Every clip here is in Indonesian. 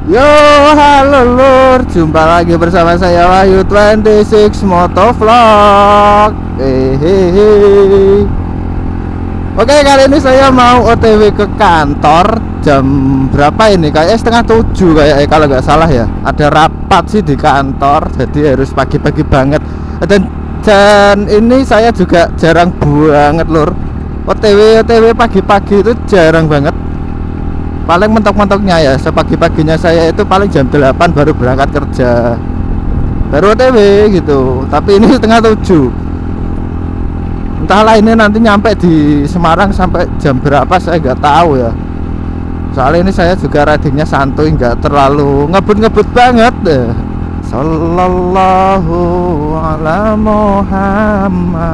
Yo, halo lur, jumpa lagi bersama saya Wahyu 26 Motovlog. Hehehe. Oke, kali ini saya mau OTW ke kantor. Jam berapa ini? Kayaknya setengah 7 kayak kalau nggak salah ya. Ada rapat sih di kantor, jadi harus pagi-pagi banget. Dan ini saya juga jarang banget lur. OTW pagi-pagi itu jarang banget. Paling mentok-mentoknya ya sepagi-paginya saya itu paling jam 8 baru berangkat kerja, baru OTW gitu. Tapi ini setengah 7. Entahlah ini nanti nyampe di Semarang sampai jam berapa saya nggak tahu ya. Soalnya ini saya juga ridingnya santuy, nggak terlalu ngebut-ngebut banget deh. Sallallahu ala Muhammad,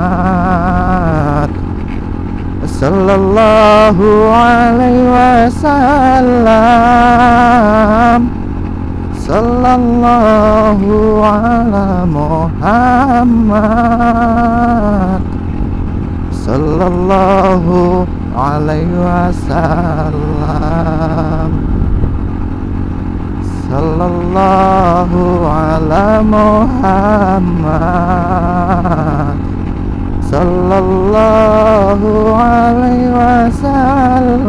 sallallahu alaihi wasallam, sallallahu ala Muhammad, sallallahu alaihi wasallam, sallallahu ala Muhammad, sallallahu alaihi wasallam,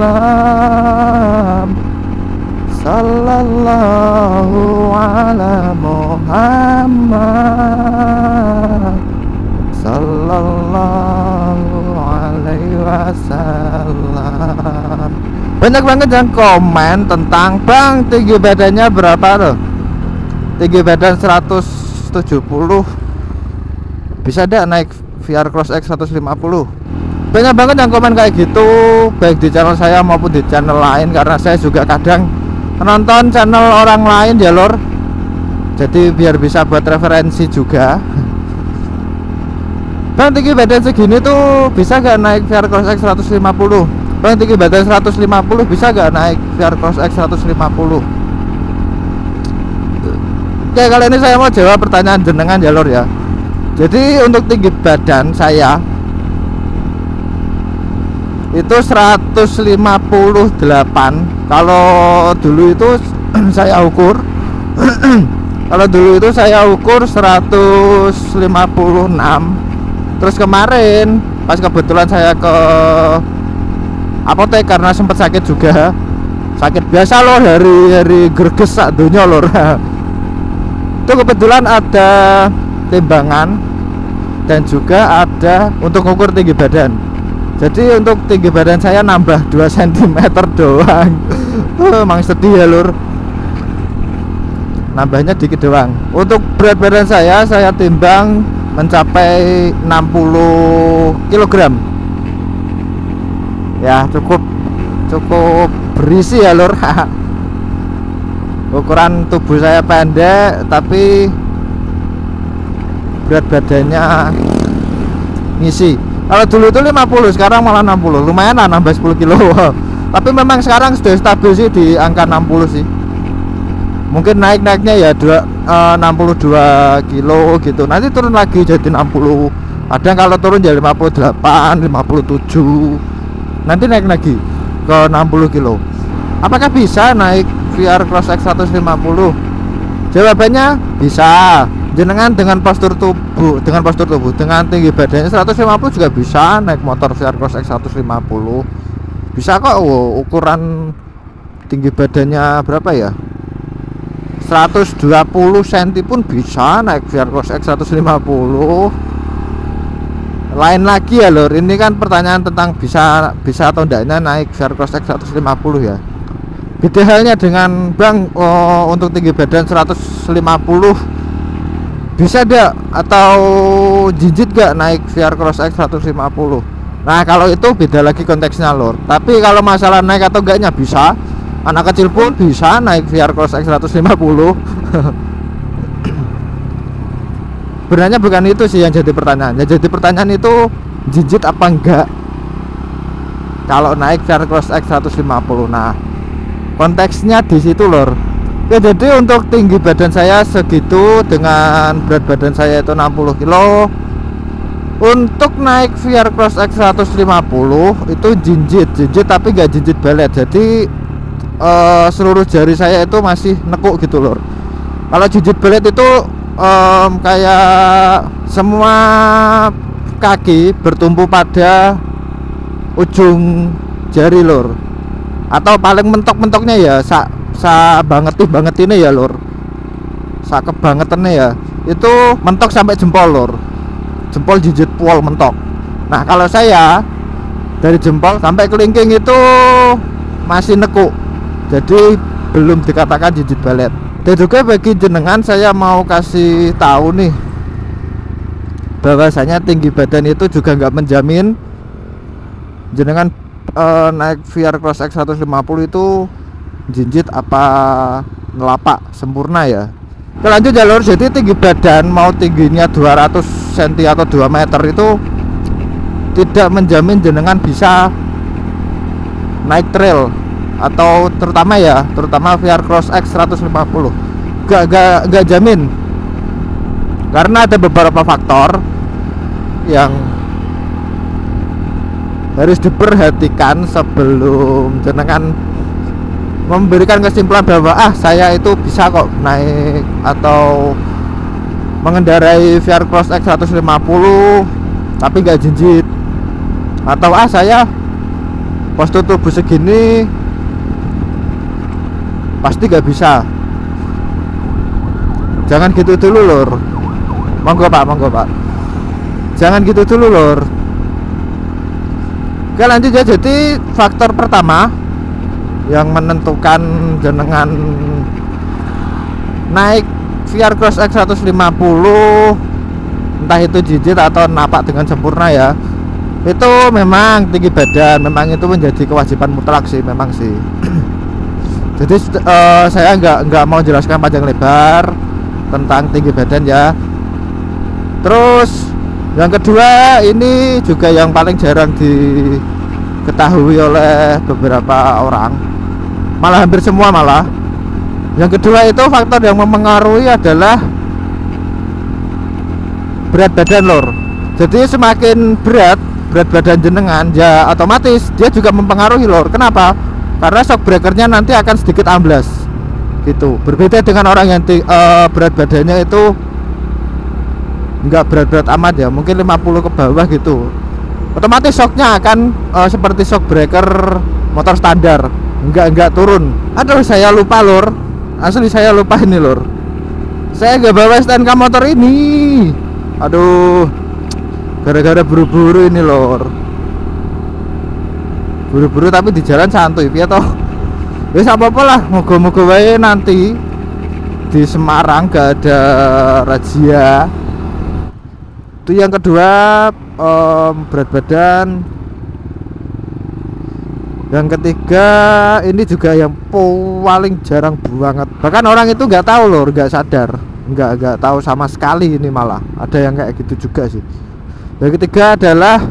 sallallahu ala Muhammad, sallallahu alaihi wasallam. Banyak banget yang komen tentang bang tinggi badannya berapa loh. Tinggi badan 170, bisa deh naik VR Cross X 150. Banyak banget yang komen kayak gitu, baik di channel saya maupun di channel lain, karena saya juga kadang nonton channel orang lain ya lor, jadi biar bisa buat referensi juga. Bang tinggi badan segini tuh bisa gak naik VR Cross X 150? Bang tinggi badan 150 bisa gak naik VR Cross X 150? Oke, kali ini saya mau jawab pertanyaan jenengan ya lor ya. Jadi untuk tinggi badan saya itu 158. Kalau dulu itu saya ukur kalau dulu itu saya ukur 156. Terus kemarin pas kebetulan saya ke apotek karena sempat sakit juga. Sakit biasa loh, hari greges sak donya lor. Itu kebetulan ada timbangan dan juga ada untuk ukur tinggi badan. Jadi untuk tinggi badan saya nambah 2 cm doang. Emang sedih ya lur, nambahnya dikit doang. Untuk berat badan saya timbang mencapai 60 kg. Ya cukup berisi ya lur. Ukuran tubuh saya pendek tapi berat badannya ngisi. Kalau dulu itu 50, sekarang malah 60. Lumayan lah, nambah 10 kilo. Tapi memang sekarang sudah stabil sih di angka 60 sih. Mungkin naiknya ya 62 kilo gitu. Nanti turun lagi jadi 60. Kadang kalau turun jadi 58, 57. Nanti naik lagi ke 60 kilo. Apakah bisa naik VR Cross X 150? Jawabannya bisa. Jenengan dengan postur tubuh, dengan tinggi badannya 150 juga bisa naik motor VR Cross X 150. Bisa kok. Ukuran tinggi badannya berapa ya? 120 cm pun bisa naik VR Cross X 150. Lain lagi ya lor, ini kan pertanyaan tentang bisa atau enggaknya naik VR Cross X 150 ya. Beda halnya dengan bang, untuk tinggi badan 150 bisa gak atau jinjit gak naik VR Cross X 150? Nah kalau itu beda lagi konteksnya lor. Tapi kalau masalah naik atau enggaknya bisa. Anak kecil pun bisa naik VR Cross X 150. Sebenarnya bukan itu sih yang jadi pertanyaan. Yang jadi pertanyaan itu jinjit apa enggak kalau naik VR Cross X 150. Nah konteksnya di situ lor. Ya, jadi untuk tinggi badan saya segitu dengan berat badan saya itu 60 kilo, untuk naik VR Cross X 150 itu jinjit tapi gak jinjit balet. Jadi seluruh jari saya itu masih nekuk gitu lor. Kalau jijit belet itu kayak semua kaki bertumpu pada ujung jari lor. Atau paling mentok-mentoknya ya banget ini ya lor. Kebangetannya ya itu mentok sampai jempol lor. Jempol jijit pol mentok. Nah kalau saya dari jempol sampai kelingking itu masih nekuk, jadi belum dikatakan jijit balet. Dan juga bagi jenengan saya mau kasih tahu nih, bahwasanya tinggi badan itu juga nggak menjamin jenengan naik VR Cross X 150 itu jinjit apa ngelapak sempurna ya. Oke, lanjut jalur. Jadi tinggi badan mau tingginya 200 cm atau 2 meter itu tidak menjamin jenengan bisa naik trail atau terutama VR Cross X 150. Gak jamin, karena ada beberapa faktor yang harus diperhatikan sebelum jenengan memberikan kesimpulan bahwa saya itu bisa kok naik atau mengendarai VR Cross X 150 tapi gak jinjit, atau saya postur tubuh segini pasti gak bisa. Jangan gitu dulu lor. Monggo pak, jangan gitu dulu lor. Oke, lanjut ya. Jadi faktor pertama yang menentukan jenengan naik VR Cross X 150 entah itu jijit atau napak dengan sempurna ya, itu memang tinggi badan. Memang itu menjadi kewajiban mutlak sih, memang sih. Jadi saya nggak mau jelaskan panjang lebar tentang tinggi badan ya. Terus yang kedua, ini juga yang paling jarang diketahui oleh beberapa orang, malah hampir semua malah. Yang kedua itu faktor yang mempengaruhi adalah berat badan lor. Jadi semakin berat badan jenengan ya otomatis dia juga mempengaruhi lor. Kenapa? Karena shock breakernya nanti akan sedikit amblas gitu. Berbeda dengan orang yang berat badannya itu nggak berat-berat amat ya, mungkin 50 ke bawah gitu, otomatis shocknya akan seperti shock breaker motor standar, nggak turun. Aduh, saya lupa lor, asli saya lupa ini lor, saya nggak bawa STNK motor ini. Aduh, gara-gara buru-buru ini lor, buru-buru tapi di jalan santuy ya toh. Wis apa-apa lah, moga-moga wae nanti di Semarang gak ada razia. Itu yang kedua, berat badan. Yang ketiga, ini juga yang paling jarang banget, bahkan orang itu nggak tahu loh, nggak sadar, nggak tahu sama sekali. Ini malah ada yang kayak gitu juga sih. Yang ketiga adalah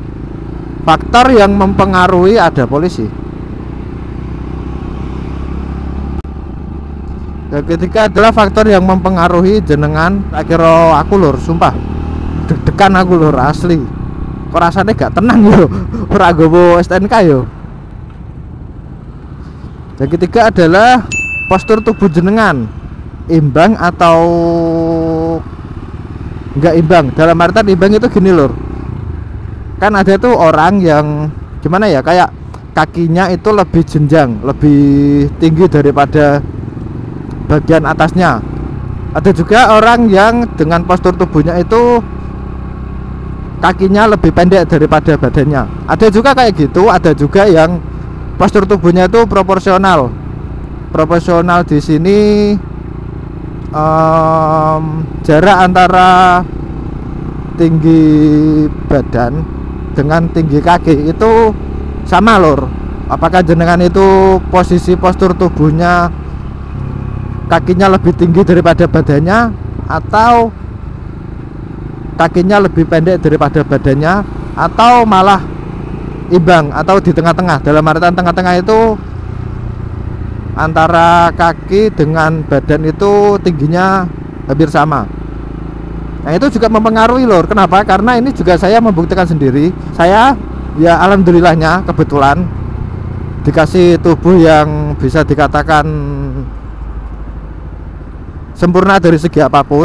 faktor yang mempengaruhi ada polisi. Yang ketiga adalah faktor yang mempengaruhi jenengan. Akhirnya aku lur, sumpah deg-degan aku lur, asli. Kok rasanya gak tenang yo, ora gowo STNK yo. Yang ketiga adalah postur tubuh jenengan, imbang atau enggak imbang. Dalam artian imbang itu gini lur, kan ada tuh orang yang gimana ya, kayak kakinya itu lebih jenjang, lebih tinggi daripada bagian atasnya. Ada juga orang yang dengan postur tubuhnya itu kakinya lebih pendek daripada badannya. Ada juga kayak gitu. Ada juga yang postur tubuhnya itu proporsional. Proporsional di sini jarak antara tinggi badan dengan tinggi kaki itu sama lor. Apakah jenengan itu posisi postur tubuhnya kakinya lebih tinggi daripada badannya, atau kakinya lebih pendek daripada badannya, atau malah imbang atau di tengah-tengah. Dalam artian tengah-tengah itu antara kaki dengan badan itu tingginya hampir sama. Nah itu juga mempengaruhi lor. Kenapa? Karena ini juga saya membuktikan sendiri. Saya ya alhamdulillahnya kebetulan dikasih tubuh yang bisa dikatakan sempurna dari segi apapun,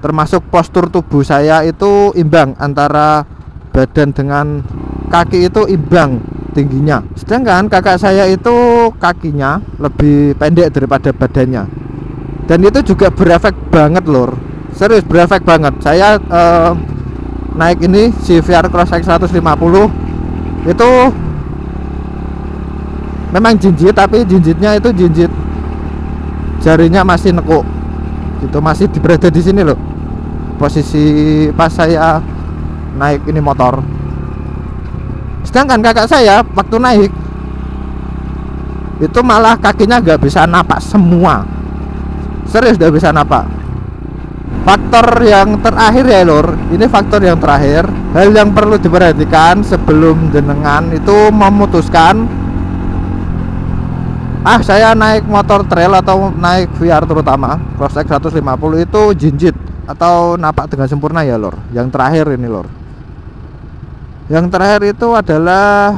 termasuk postur tubuh saya itu imbang antara badan dengan kaki, itu imbang tingginya. Sedangkan kakak saya itu kakinya lebih pendek daripada badannya, dan itu juga berefek banget lor, serius berefek banget. Saya naik ini si VR Cross X 150 itu memang jinjit, tapi jinjitnya itu jinjit jarinya masih nekuk gitu, masih berada di sini loh posisi pas saya naik ini motor. Sedangkan kakak saya waktu naik itu malah kakinya nggak bisa napak semua, serius nggak bisa napak. Faktor yang terakhir ya lor, ini faktor yang terakhir, hal yang perlu diperhatikan sebelum jenengan itu memutuskan saya naik motor trail atau naik VR, terutama Cross X 150 itu jinjit atau napak dengan sempurna ya lor. Yang terakhir ini lor, yang terakhir itu adalah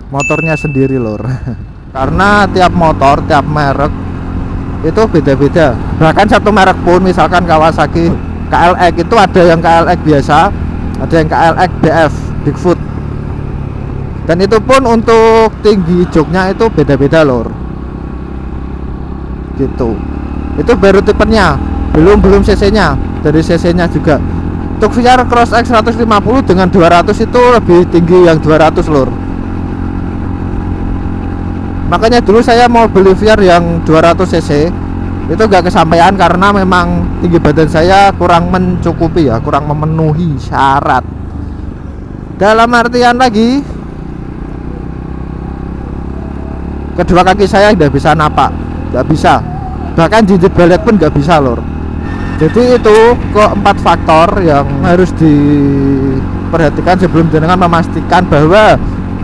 motornya sendiri lor. Karena tiap motor, tiap merek itu beda-beda. Bahkan satu merek pun, misalkan Kawasaki KLX itu ada yang KLX biasa, ada yang KLX BF Bigfoot, dan itu pun untuk tinggi joknya itu beda-beda lor gitu. Itu baru tipenya, belum cc nya. Dari cc nya juga untuk VR Cross X 150 dengan 200 itu lebih tinggi yang 200 lor. Makanya dulu saya mau beli VR yang 200 cc itu gak kesampaian karena memang tinggi badan saya kurang mencukupi ya, kurang memenuhi syarat. Dalam artian lagi, kedua kaki saya tidak bisa napak, nggak bisa, bahkan jinjit balet pun nggak bisa lor. Jadi itu keempat faktor yang harus diperhatikan sebelum jenengan memastikan bahwa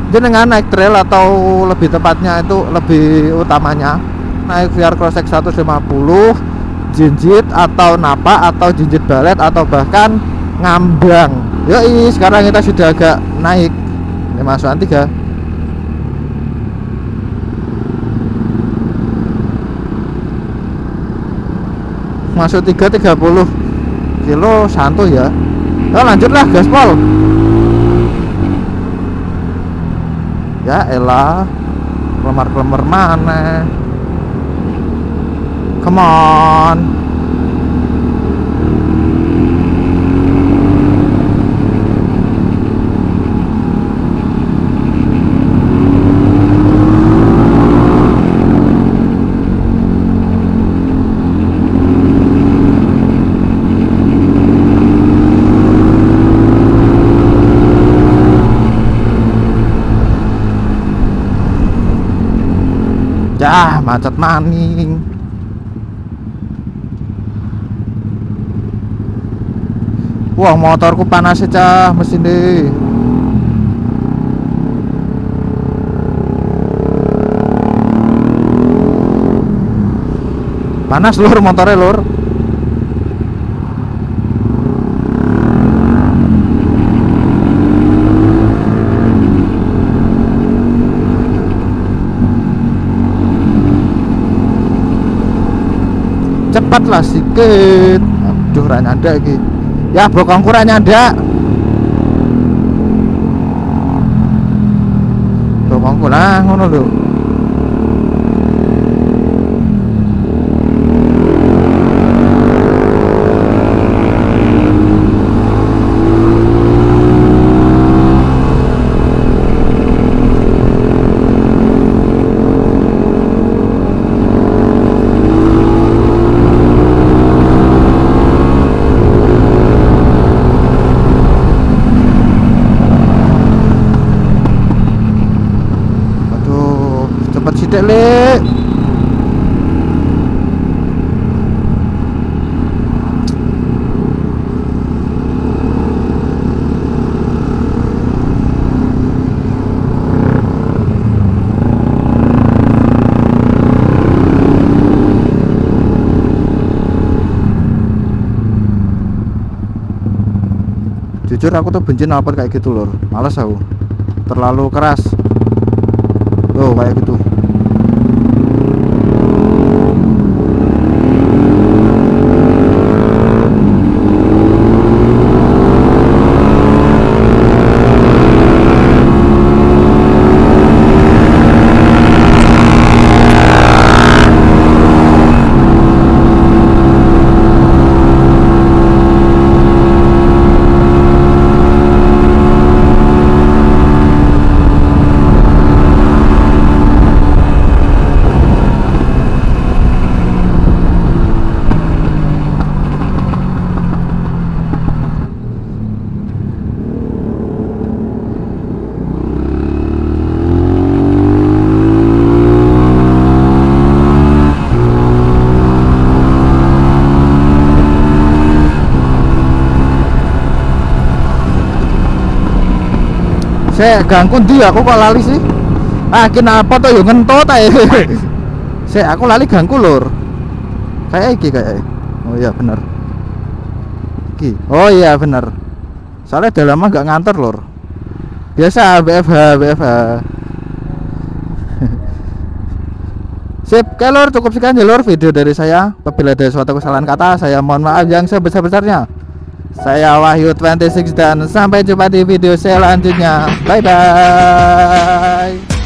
jenengan naik trail, atau lebih tepatnya itu lebih utamanya naik VR Cross X 150 jinjit atau napak atau jinjit balet atau bahkan ngambang. Yoi, sekarang kita sudah agak naik. Ini masukan 3. Masuk 30 kilo santuy ya. Lanjutlah gaspol. Ya elah, kelemar-kelemar mana? Come on. Ya, macet maning. Wah, motorku panas cah mesin deh. Panas lur motornya lur. Cepatlah sikit. Aduh, ra nyanda iki. Ya bokongku ra nyanda. Bokongku lah ngono lho. Sidik lek. Jujur aku tuh benci nalpot kayak gitu lor, males aku. terlalu keras. Oh kayak gitu. Saya ganggu ndi aku kok lali sih. Ah kenapa tuh yo ngentut ae. Saya aku lali ganggu lur. Kayak iki kayak. Oh iya bener. Iki. Oh iya bener. Soalnya udah lama gak ngantor lur. Biasa BFH. Sip, oke lur, cukup sekian ya lur video dari saya. Apabila ada suatu kesalahan kata, saya mohon maaf yang sebesar-besarnya. Saya Wahyu26 dan sampai jumpa di video selanjutnya. Bye bye.